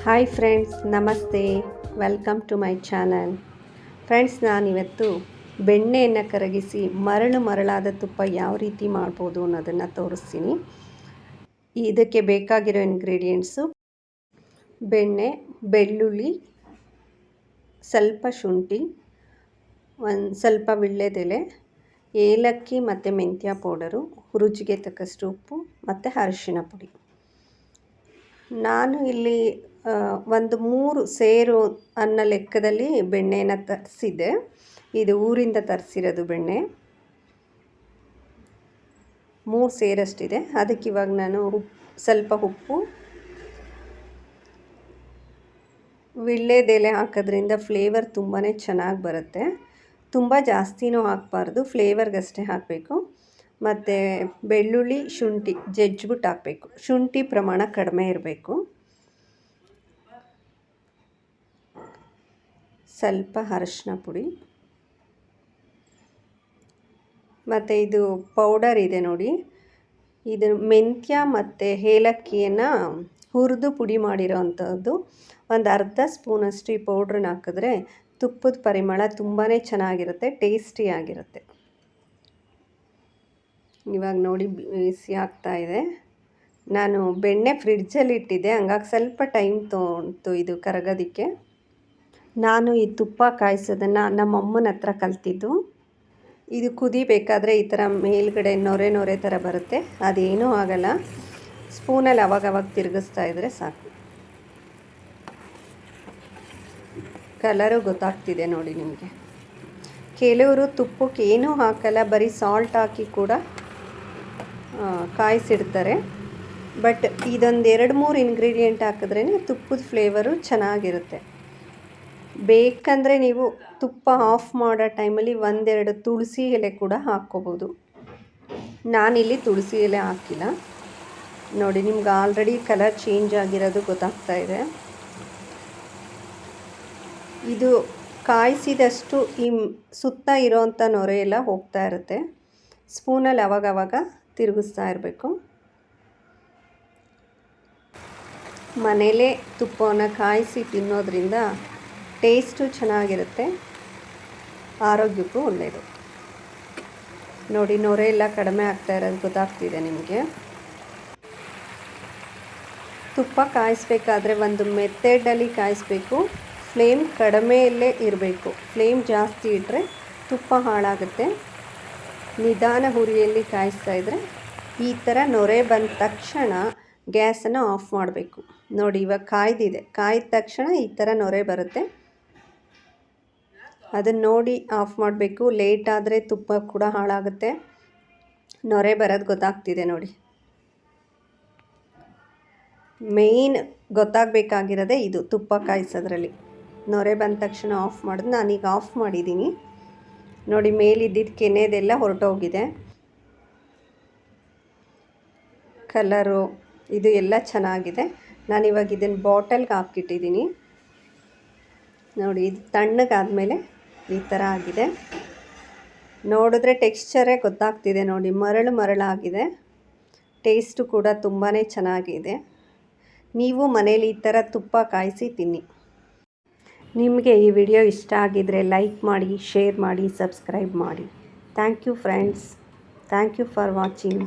Hi friends, ನಮಸ್ತೆ. Welcome to my channel. Friends, ನಾನಿವತ್ತು ಬೆಣ್ಣೆಯನ್ನು ಕರಗಿಸಿ ಮರಳಾದ ತುಪ್ಪ ಯಾವ ರೀತಿ ಮಾಡ್ಬೋದು ಅನ್ನೋದನ್ನು ತೋರಿಸ್ತೀನಿ. ಇದಕ್ಕೆ ಬೇಕಾಗಿರೋ ಇಂಗ್ರೀಡಿಯೆಂಟ್ಸು: ಬೆಣ್ಣೆ, ಬೆಳ್ಳುಳ್ಳಿ, ಸ್ವಲ್ಪ ಶುಂಠಿ, ಒಂದು ಸ್ವಲ್ಪ ವೀಳ್ಯದೆಲೆ, ಏಲಕ್ಕಿ ಮತ್ತು ಮೆಂತ್ಯ ಪೌಡರು, ರುಚಿಗೆ ತಕ್ಕಷ್ಟು ಉಪ್ಪು ಮತ್ತು ಅರಿಶಿಣ ಪುಡಿ. ನಾನು ಇಲ್ಲಿ ಒಂದು 3 ಸೇರು ಅನ್ನೋ ಲೆಕ್ಕದಲ್ಲಿ ಬೆಣ್ಣೆನ ತರಿಸಿದ್ದೆ. ಇದು ಊರಿಂದ ತರಿಸಿರೋದು ಬೆಣ್ಣೆ. 3 ಸೇರಷ್ಟಿದೆ. ಅದಕ್ಕೆ ಇವಾಗ ನಾನು ಸ್ವಲ್ಪ ಉಪ್ಪು, ವೀಳ್ಯದೆಲೆ ಹಾಕೋದ್ರಿಂದ ಫ್ಲೇವರ್ ತುಂಬಾ ಚೆನ್ನಾಗಿ ಬರುತ್ತೆ. ತುಂಬ ಜಾಸ್ತಿನೂ ಹಾಕಬಾರ್ದು, ಫ್ಲೇವರ್ಗಷ್ಟೇ ಹಾಕಬೇಕು. ಮತ್ತು ಬೆಳ್ಳುಳ್ಳಿ, ಶುಂಠಿ ಜಜ್ಜಿಬಿಟ್ಟು ಹಾಕಬೇಕು. ಶುಂಠಿ ಪ್ರಮಾಣ ಕಡಿಮೆ ಇರಬೇಕು. ಸ್ವಲ್ಪ ಅರಿಶಿನ ಪುಡಿ, ಮತ್ತು ಇದು ಪೌಡರ್ ಇದೆ ನೋಡಿ, ಇದು ಮೆಂತ್ಯ ಮತ್ತು ಏಲಕ್ಕಿಯನ್ನು ಹುರಿದು ಪುಡಿ ಮಾಡಿರೋ ಅಂಥದ್ದು. ಒಂದು ಅರ್ಧ ಸ್ಪೂನಷ್ಟು ಈ ಪೌಡ್ರನ್ನ ಹಾಕಿದ್ರೆ ತುಪ್ಪದ ಪರಿಮಳ ತುಂಬಾ ಚೆನ್ನಾಗಿರುತ್ತೆ, ಟೇಸ್ಟಿಯಾಗಿರುತ್ತೆ. ಇವಾಗ ನೋಡಿ ಬಿಸಿ ಆಗ್ತಾಯಿದೆ. ನಾನು ಬೆಣ್ಣೆ ಫ್ರಿಡ್ಜಲ್ಲಿ ಇಟ್ಟಿದ್ದೆ, ಹಂಗಾಗಿ ಸ್ವಲ್ಪ ಟೈಮ್ ತೊಗೊಂತು ಇದು ಕರಗೋದಕ್ಕೆ. ನಾನು ಈ ತುಪ್ಪ ಕಾಯಿಸೋದನ್ನು ನಮ್ಮಮ್ಮನ ಹತ್ರ ಕಲ್ತಿದ್ದು. ಇದು ಕುದಿಬೇಕಾದ್ರೆ ಈ ಥರ ಮೇಲ್ಗಡೆ ನೊರೆ ಥರ ಬರುತ್ತೆ. ಅದೇನೂ ಆಗಲ್ಲ, ಸ್ಪೂನಲ್ಲಿ ಅವಾಗವಾಗ ತಿರುಗಿಸ್ತಾ ಇದ್ದರೆ ಸಾಕು. ಕಲರು ಗೊತ್ತಾಗ್ತಿದೆ ನೋಡಿ ನಿಮಗೆ. ಕೆಲವರು ತುಪ್ಪಕ್ಕೆ ಏನೂ ಹಾಕಲ್ಲ, ಬರೀ ಸಾಲ್ಟ್ ಹಾಕಿ ಕೂಡ ಕಾಯಿಸಿಡ್ತಾರೆ. ಬಟ್ ಇದೊಂದು 2-3 ಇಂಗ್ರೀಡಿಯೆಂಟ್ ಹಾಕಿದ್ರೇ ತುಪ್ಪದ ಫ್ಲೇವರು ಚೆನ್ನಾಗಿರುತ್ತೆ. ಬೇಕಂದರೆ ನೀವು ತುಪ್ಪ ಆಫ್ ಮಾಡೋ ಟೈಮಲ್ಲಿ 1-2 ತುಳಸಿ ಎಲೆ ಕೂಡ ಹಾಕ್ಕೋಬೋದು. ನಾನಿಲ್ಲಿ ತುಳಸಿ ಎಲೆ ಹಾಕಿಲ್ಲ. ನೋಡಿ, ನಿಮ್ಗೆ ಆಲ್ರೆಡಿ ಕಲರ್ ಚೇಂಜ್ ಆಗಿರೋದು ಗೊತ್ತಾಗ್ತಾ ಇದೆ. ಇದು ಕಾಯಿಸಿದಷ್ಟು ಈ ಸುತ್ತ ಇರೋವಂಥ ನೊರೆ ಎಲ್ಲ ಹೋಗ್ತಾ ಇರುತ್ತೆ. ಸ್ಪೂನಲ್ಲಿ ಅವಾಗವಾಗ ತಿರುಗಿಸ್ತಾ ಇರಬೇಕು. ಮನೇಲೇ ತುಪ್ಪವನ್ನು ಕಾಯಿಸಿ ತಿನ್ನೋದ್ರಿಂದ ಟೇಸ್ಟು ಚೆನ್ನಾಗಿರುತ್ತೆ, ಆರೋಗ್ಯಕ್ಕೂ ಒಳ್ಳೆಯದು. ನೋಡಿ, ನೊರೆ ಎಲ್ಲ ಕಡಿಮೆ ಆಗ್ತಾ ಇರೋದು ಗೊತ್ತಾಗ್ತಿದೆ ನಿಮಗೆ. ತುಪ್ಪ ಕಾಯಿಸ್ಬೇಕಾದ್ರೆ ಒಂದು ಮೆಥಡಲ್ಲಿ ಕಾಯಿಸ್ಬೇಕು. ಫ್ಲೇಮ್ ಕಡಿಮೆಯಲ್ಲೇ ಇರಬೇಕು. ಫ್ಲೇಮ್ ಜಾಸ್ತಿ ಇಟ್ಟರೆ ತುಪ್ಪ ಹಾಳಾಗುತ್ತೆ. ನಿಧಾನ ಹುರಿಯಲ್ಲಿ ಕಾಯಿಸ್ತಾ ಇದ್ದರೆ ಈ ಥರ ನೊರೆ ಬಂದ ತಕ್ಷಣ ಗ್ಯಾಸನ್ನು ಆಫ್ ಮಾಡಬೇಕು. ನೋಡಿ, ಇವಾಗ ಕಾಯ್ದಿದೆ. ಕಾಯ್ದ ತಕ್ಷಣ ಈ ಥರ ನೊರೆ ಬರುತ್ತೆ. ಅದನ್ನು ನೋಡಿ ಆಫ್ ಮಾಡಬೇಕು. ಲೇಟ್ ಆದರೆ ತುಪ್ಪ ಕೂಡ ಹಾಳಾಗುತ್ತೆ. ನೊರೆ ಬರೋದು ಗೊತ್ತಾಗ್ತಿದೆ ನೋಡಿ. ಮೇಯ್ನ್ ಗೊತ್ತಾಗಬೇಕಾಗಿರೋದೇ ಇದು, ತುಪ್ಪ ಕಾಯಿಸೋದ್ರಲ್ಲಿ. ನೊರೆ ಬಂದ ತಕ್ಷಣ ಆಫ್ ಮಾಡೋದು. ನಾನೀಗ ಆಫ್ ಮಾಡಿದ್ದೀನಿ ನೋಡಿ. ಮೇಲಿದ್ದಿದ್ದು ಕೆನೆದೆಲ್ಲ ಹೊರಟೋಗಿದೆ. ಕಲರು ಇದು ಎಲ್ಲ ಚೆನ್ನಾಗಿದೆ. ನಾನಿವಾಗ ಇದನ್ನು ಬಾಟಲ್ಗೆ ಹಾಕಿಟ್ಟಿದ್ದೀನಿ ನೋಡಿ. ಇದು ತಣ್ಣಗಾದಮೇಲೆ ಈ ಥರ ಆಗಿದೆ. ನೋಡಿದ್ರೆ ಟೆಕ್ಸ್ಚರೇ ಗೊತ್ತಾಗ್ತಿದೆ ನೋಡಿ, ಮರಳಾಗಿದೆ. ಟೇಸ್ಟು ಕೂಡ ತುಂಬಾ ಚೆನ್ನಾಗಿದೆ. ನೀವು ಮನೇಲಿ ಈ ಥರ ತುಪ್ಪ ಕಾಯಿಸಿ ತಿನ್ನಿ. ನಿಮಗೆ ಈ ವಿಡಿಯೋ ಇಷ್ಟ ಆಗಿದರೆ ಲೈಕ್ ಮಾಡಿ, ಶೇರ್ ಮಾಡಿ, ಸಬ್ಸ್ಕ್ರೈಬ್ ಮಾಡಿ. Thank you friends. Thank you for watching.